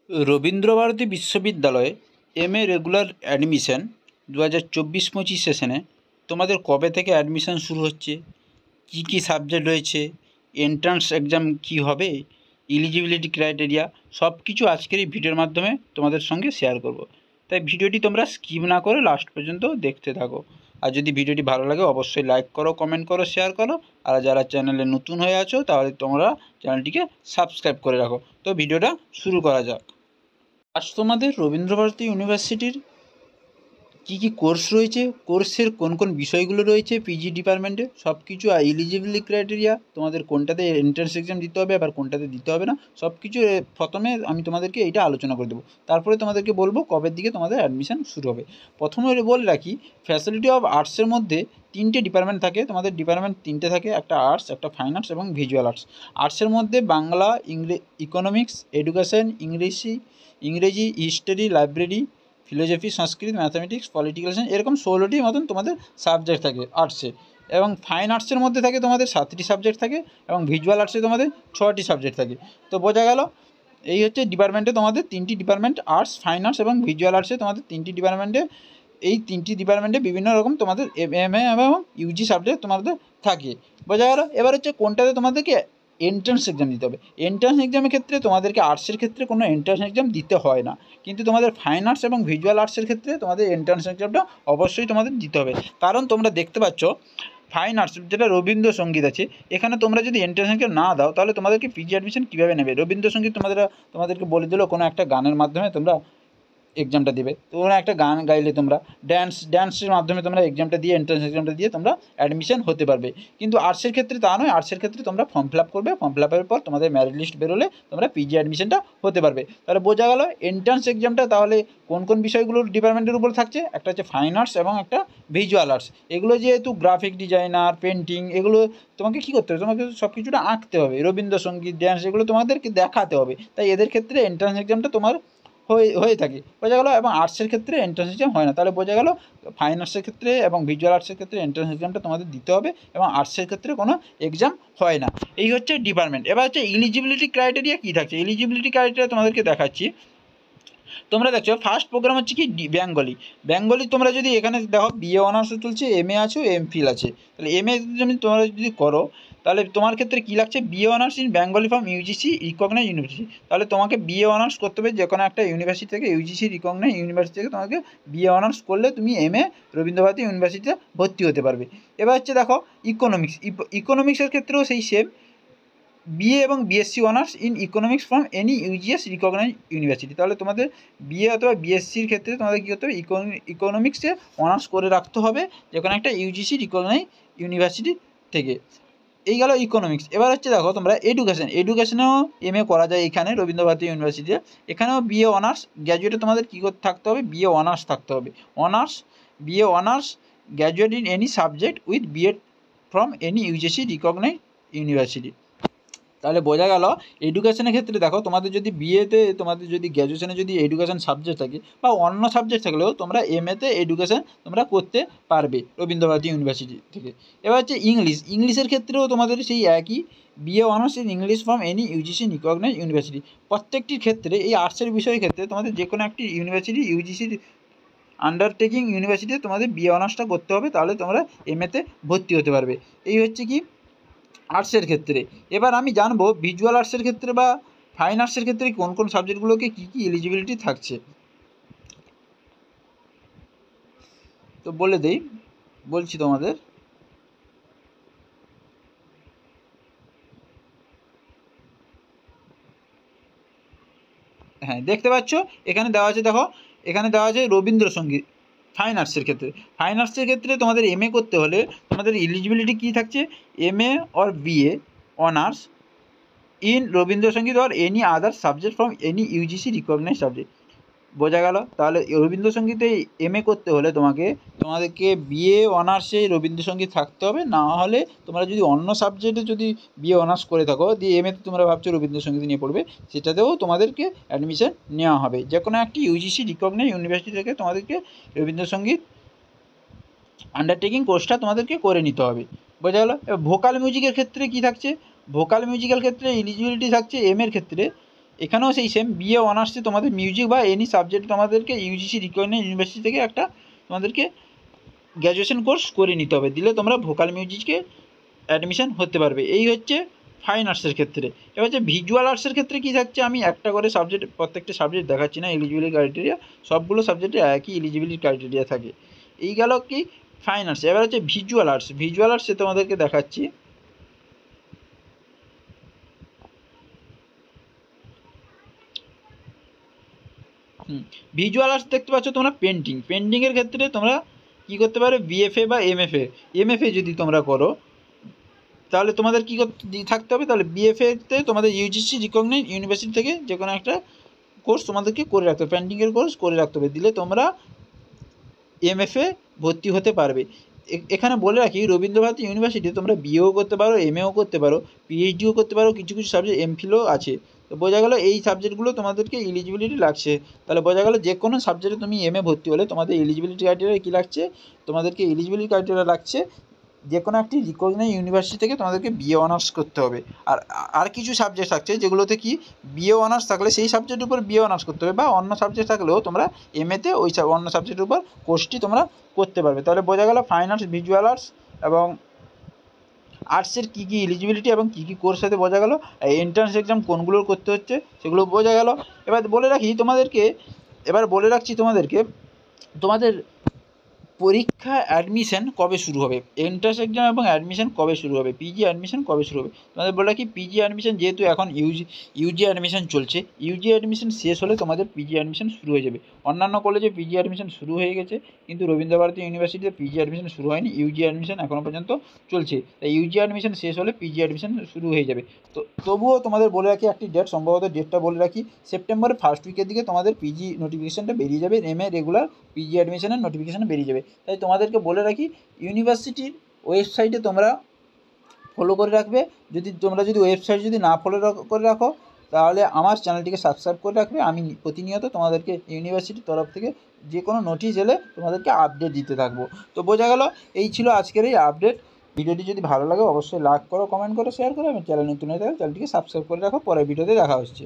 রবীন্দ্রভারতী বিশ্ববিদ্যালয়ে MA regular admission 2024-25 সেশনে তোমাদের কবে থেকে অ্যাডমিশন শুরু হচ্ছে, কি কি সাবজেক্ট রয়েছে, এন্ট্রান্স এক্সাম কি হবে, এলিজিবিলিটি ক্রাইটেরিয়া সব কিছু আজকের এই ভিডিওর মাধ্যমে তোমাদের সঙ্গে শেয়ার করব। তাই ভিডিওটি তোমরা স্কিপ না করে লাস্ট পর্যন্ত দেখতে থাকো। আর যদি ভিডিওটি ভালো লাগে অবশ্যই লাইক করো, কমেন্ট করো, শেয়ার করো। আর যারা চ্যানেলে নতুন হয়ে আছো তাহলে তোমরা চ্যানেলটিকে সাবস্ক্রাইব করে রাখো। তো ভিডিওটা শুরু করা যাক। আজ তোমাদের রবীন্দ্রভারতী ইউনিভার্সিটির কী কী কোর্স রয়েছে, কোর্সের কোন কোন বিষয়গুলো রয়েছে পিজি ডিপার্টমেন্টে সব কিছু, আর এলিজিবিলিটি ক্রাইটেরিয়া, তোমাদের কোনটাতে এন্ট্রান্স এক্সাম দিতে হবে আবার কোনটাতে দিতে হবে না, সব কিছু প্রথমে আমি তোমাদেরকে এইটা আলোচনা করে দেবো। তারপরে তোমাদেরকে বলবো কবের দিকে তোমাদের অ্যাডমিশন শুরু হবে। প্রথমে বলে রাখি, ফ্যাসিলিটি অফ আর্টসের মধ্যে তিনটে ডিপার্টমেন্ট থাকে। তোমাদের ডিপার্টমেন্ট তিনটে থাকে, একটা আর্টস, একটা ফাইন আর্টস এবং ভিজুয়াল আর্টস। আর্টসের মধ্যে বাংলা, ইকোনমিক্স, এডুকেশন, ইংরেজি, হিস্ট্রি, লাইব্রেরি, ফিলোজফি, সংস্কৃত, ম্যাথামেটিক্স, পলিটিক্যাল সায়েন্স, এরকম 16টির মতন তোমাদের সাবজেক্ট থাকে আর্টসে। এবং ফাইন আর্টসের মধ্যে থাকে তোমাদের 7টি সাবজেক্ট থাকে, এবং ভিজুয়াল আর্টসে তোমাদের 6টি সাবজেক্ট থাকে। তো বোঝা গেল, এই হচ্ছে ডিপার্টমেন্টে তোমাদের তিনটি ডিপার্টমেন্ট, আর্টস, ফাইন আর্টস এবং ভিজুয়াল আর্টসে তোমাদের তিনটি ডিপার্টমেন্টে, এই তিনটি ডিপার্টমেন্টে বিভিন্ন রকম তোমাদের এমএ এবং ইউজি সাবজেক্ট তোমাদের থাকে। বোঝা গেল। এবার হচ্ছে কোনটাতে তোমাদেরকে এন্ট্রান্স এক্সাম দিতে হবে। এন্ট্রান্স এক্সামের ক্ষেত্রে তোমাদেরকে আর্টসের ক্ষেত্রে কোনো এন্ট্রান্স এক্সাম দিতে হয় না, কিন্তু তোমাদের ফাইন আর্টস এবং ভিজুয়াল আর্টসের ক্ষেত্রে তোমাদের এন্ট্রান্স এক্সামটা অবশ্যই তোমাদের দিতে হবে। কারণ তোমরা দেখতে পাচ্ছ ফাইন আর্টস যেটা রবীন্দ্রসঙ্গীত আছে, এখানে তোমরা যদি এন্ট্রান্স এক্সাম না দাও তাহলে তোমাদেরকে পিজি অ্যাডমিশন কীভাবে নেবে। রবীন্দ্রসঙ্গীত তোমাদেরকে বলে দিল কোনো একটা গানের মাধ্যমে তোমরা এক্সামটা দেবে, তোমরা একটা গান গাইলে, তোমরা ড্যান্সের মাধ্যমে তোমরা এক্সামটা দিয়ে এন্ট্রান্স এক্সামটা দিয়ে তোমরা অ্যাডমিশন হতে পারবে। কিন্তু আর্টসের ক্ষেত্রে তা নয়। আর্টসের ক্ষেত্রে তোমরা ফর্ম ফিল আপ করবে, ফর্ম ফিল আপের পর তোমাদের মেরিট লিস্ট বেরোলে তোমরা পিজি অ্যাডমিশনটা হতে পারবে। তাহলে বোঝা গেল এন্ট্রান্স এক্সামটা তাহলে কোন কোন বিষয়গুলোর ডিপার্টমেন্টের উপর থাকছে। একটা হচ্ছে ফাইন আর্টস এবং একটা ভিজুয়াল আর্টস। এগুলো যেহেতু গ্রাফিক ডিজাইনার, পেন্টিং, এগুলো তোমাকে কী করতে হবে, তোমাকে সব কিছুটা আঁকতে হবে। রবীন্দ্রসঙ্গীত, ড্যান্স, এগুলো তোমাদেরকে দেখাতে হবে। তাই এদের ক্ষেত্রে এন্ট্রান্স এক্সামটা তোমার হয়ে থাকে। বোঝা গেল। এবং আর্টসের ক্ষেত্রে এন্ট্রান্স এক্সাম হয় না। তাহলে বোঝা গেল ফাইন আর্টসের ক্ষেত্রে এবং ভিজুয়াল আর্টসের ক্ষেত্রে এন্ট্রান্স এক্সামটা তোমাদের দিতে হবে, এবং আর্টসের ক্ষেত্রে কোনো এক্সাম হয় না। এই হচ্ছে ডিপার্টমেন্ট। এবার হচ্ছে এলিজিবিলিটি ক্রাইটেরিয়া কী থাকছে। এলিজিবিলিটি ক্রাইটেরিয়া তোমাদেরকে দেখাচ্ছি। তোমরা দেখছো ফার্স্ট প্রোগ্রাম হচ্ছে কি বেঙ্গলি। তোমরা যদি এখানে দেখো বিএ অনার্সও চলছে, এমএ আছে, এমফিল আছে। তাহলে এমএ তোমরা যদি করো তাহলে তোমার ক্ষেত্রে কী লাগছে, BA honours in Bengali from UGC recognise university. তাহলে তোমাকে বিএ অনার্স করতে হবে যে কোনো একটা ইউনিভার্সিটি থেকে, ইউজিসি রিকগনাইজ ইউনিভার্সিটি থেকে তোমাকে বিএ অনার্স করলে তুমি এমএ রবীন্দ্রভারতী ইউনিভার্সিটিতে ভর্তি হতে পারবে। এবার হচ্ছে দেখো ইকোনমিক্সের ক্ষেত্রেও সেই সেম, বিএ এবং BSc honours in economics from any UGC recognise university. তাহলে তোমাদের বিএ অথবা বিএসসির ক্ষেত্রে তোমাদের কী করতে হবে, ইকোনমিক্সে অনার্স করে রাখতে হবে যে কোনো একটা ইউজিসি রিকগনাইজ ইউনিভার্সিটি থেকে। এই গেল ইকোনমিক্স। এবার হচ্ছে দেখো তোমরা এডুকেশনেও এমএ করা যায় এখানে রবীন্দ্রভারতী ইউনিভার্সিটিতে। এখানেও বিএ অনার্স, গ্র্যাজুয়েটে তোমাদের কী করতে থাকতে হবে, বিএ অনার্স থাকতে হবে। BA honours graduate in any subject with BEd from any UGC recognise university. তাহলে বোঝা গেল এডুকেশনের ক্ষেত্রে দেখো তোমাদের যদি বিএতে, তোমাদের যদি গ্র্যাজুয়েশনে যদি এডুকেশন সাবজেক্ট থাকে বা অন্য সাবজেক্ট থাকলেও তোমরা এমএতে এডুকেশন তোমরা করতে পারবে রবীন্দ্রভারতী ইউনিভার্সিটি থেকে। এবার হচ্ছে ইংলিশের ক্ষেত্রেও তোমাদের সেই একই, BA honours in English from any UGC recognise university. প্রত্যেকটির ক্ষেত্রে এই আর্টসের বিষয়ের ক্ষেত্রে তোমাদের যে কোনো একটি ইউনিভার্সিটি, ইউজিসির আন্ডারটেকিং ইউনিভার্সিটিতে তোমাদের বিএ অনার্সটা করতে হবে, তাহলে তোমরা এমএতে ভর্তি হতে পারবে। এই হচ্ছে কি আর্টসের ক্ষেত্রে। এবার আমি জানবো ভিজুয়াল আর্টসের ক্ষেত্রে বা ফাইন আর্টসের ক্ষেত্রে কোন কোন সাবজেক্টগুলোকে কী কী এলিজিবিলিটি থাকছে। তো বলছি তোমাদের। হ্যাঁ, দেখতে পাচ্ছ এখানে দেওয়া আছে, দেখো এখানে দেওয়া আছে রবীন্দ্রসঙ্গীত ফাইন আর্টসের ক্ষেত্রে তোমাদের এমএ করতে হলে তোমাদের এলিজিবিলিটি কী থাকছে, MA or BA honours in Rabindrasangeet or any other subject from any UGC recognise subject. বোঝা গেল। তাহলে রবীন্দ্রসঙ্গীতে এমএ করতে হলে তোমাদেরকে বিএ অনার্সে রবীন্দ্রসঙ্গীত থাকতে হবে। না হলে তোমরা যদি অন্য সাবজেক্টে যদি বিএ অনার্স করে থাকো, দিয়ে এমএতে তোমরা ভাবছো রবীন্দ্রসঙ্গীত নিয়ে পড়বে, সেটাতেও তোমাদেরকে অ্যাডমিশন নেওয়া হবে। যে কোনো একটি ইউজিসি রিকগনাইজ ইউনিভার্সিটি থেকে তোমাদেরকে রবীন্দ্রসঙ্গীত আন্ডারটেকিং কোর্সটা তোমাদেরকে করে নিতে হবে। বোঝা গেল। এবার ভোকাল মিউজিকের ক্ষেত্রে কী থাকছে, ভোকাল মিউজিক্যাল ক্ষেত্রে এলিজিবিলিটি থাকছে এর ক্ষেত্রে এখানেও সেই সেম বিএ অনার্সে তোমাদের মিউজিক বা এনি সাবজেক্ট তোমাদেরকে ইউজিসি রিকগনাইজড ইউনিভার্সিটি থেকে একটা তোমাদেরকে গ্র্যাজুয়েশন কোর্স করে নিতে হবে, দিলে তোমরা ভোকাল মিউজিকে অ্যাডমিশন হতে পারবে। এই হচ্ছে ফাইন আর্টসের ক্ষেত্রে। এবার হচ্ছে ভিজুয়াল আর্টসের ক্ষেত্রে কী থাকছে, আমি একটা করে সাবজেক্ট, প্রত্যেকটা সাবজেক্ট দেখাচ্ছি না, এলিজিবিলিটি ক্রাইটেরিয়া সবগুলো সাবজেক্টে একই এলিজিবিলিটি ক্রাইটেরিয়া থাকে। এই গেল কি ফাইন আর্টস। এবার হচ্ছে ভিজুয়াল আর্টস। ভিজুয়াল আর্টসে তোমাদেরকে দেখাচ্ছি, ভিজুয়াল আর্টস দেখতে পাচ্ছ তোমরা পেন্টিং। পেন্টিংয়ের ক্ষেত্রে তোমরা কী করতে পারো, বিএফএ বা এমএফএ যদি তোমরা করো তাহলে তোমাদের কী করতে থাকতে হবে, তাহলে বিএফএতে তোমাদের ইউজিসি রিকগনাইজড ইউনিভার্সিটি থেকে যে কোনো একটা কোর্স তোমাদেরকে করে রাখতে হবে, পেন্টিংয়ের কোর্স করে রাখতে হবে, দিলে তোমরা এমএফএ ভর্তি হতে পারবে। এখানে বলে রাখি, রবীন্দ্রভারতী ইউনিভার্সিটি তোমরা বিএও করতে পারো, এমএও করতে পারো, পিএইচডিও করতে পারো, কিছু কিছু সাবজেক্ট এমফিলও আছে। তো বোঝা গেল এই সাবজেক্টগুলো তোমাদেরকে এলিজিবিলিটি লাগছে। তাহলে বোঝা গেল যে কোনো সাবজেক্টে তুমি এমএ ভর্তি হলে তোমাদের এলিজিবিলিটি ক্রাইটেরিয়া কী লাগছে, তোমাদেরকে এলিজিবিলিটি ক্রাইটেরিয়া লাগছে যে কোনো একটি রিকগনাইজড ইউনিভার্সিটি থেকে তোমাদেরকে বিএ অনার্স করতে হবে। আর কিছু সাবজেক্ট থাকছে যেগুলোতে কি বিএ অনার্স থাকলে সেই সাবজেক্টের উপর বিএ অনার্স করতে হবে, বা অন্য সাবজেক্ট থাকলেও তোমরা এমএতে ওই অন্য সাবজেক্টের উপর কোর্সটি তোমরা করতে পারবে। তাহলে বোঝা গেল ফাইন আর্টস, ভিজুয়াল আর্টস এবং আর্টসের কী কী এলিজিবিলিটি এবং কী কী কোর্স সাথে বোঝা গেল, এন্ট্রান্স এক্সাম কোনগুলোর করতে হচ্ছে সেগুলো বোঝা গেল। এবার বলে রাখছি তোমাদেরকে তোমাদের পরীক্ষা অ্যাডমিশন কবে শুরু হবে, এন্ট্রান্স এক্সাম এবং অ্যাডমিশন কবে শুরু হবে, পিজি অ্যাডমিশন কবে শুরু হবে। তোমাদের বলে রাখি, পিজি অ্যাডমিশন যেহেতু এখন ইউজি অ্যাডমিশন চলছে, ইউজি অ্যাডমিশন শেষ হলে তোমাদের পিজি অ্যাডমিশন শুরু হয়ে যাবে। অন্যান্য কলেজে পিজি অ্যাডমিশন শুরু হয়ে গেছে, কিন্তু রবীন্দ্রভারতী ইউনিভার্সিটিতে পিজি অ্যাডমিশন শুরু হয়নি, ইউজি অ্যাডমিশন এখনও পর্যন্ত চলছে। তাই ইউজি অ্যাডমিশন শেষ হলে পিজি অ্যাডমিশন শুরু হয়ে যাবে। তো তবুও তোমাদের বলে রাখি একটি ডেট, সম্ভবত ডেটটা বলে রাখি, সেপ্টেম্বরের ফার্স্ট উইকের দিকে তোমাদের পিজি নোটিফিকেশানটা বেরিয়ে যাবে, এমএ রেগুলার পিজি অ্যাডমিশনের নোটিফিকেশান বেরিয়ে যাবে। তাই তোমাদেরকে বলে রাখি, ইউনিভার্সিটির ওয়েবসাইটে তোমরা ফলো করে রাখবে। যদি ওয়েবসাইট যদি না ফলো করে রাখো তাহলে আমার চ্যানেলটিকে সাবস্ক্রাইব করে রাখবে। আমি প্রতিনিয়ত তোমাদেরকে ইউনিভার্সিটির তরফ থেকে যে কোনো নোটিশ এলে তোমাদেরকে আপডেট দিতে থাকবো। তো বোঝা গেল, এই ছিল আজকের এই আপডেট। ভিডিওটি যদি ভালো লাগে অবশ্যই লাইক করো, কমেন্ট করো, শেয়ার করো এবং চ্যানেল নতুন হয়ে থাকে চ্যানেলটিকে সাবস্ক্রাইব করে রাখো। পরের ভিডিওতে দেখা হচ্ছে।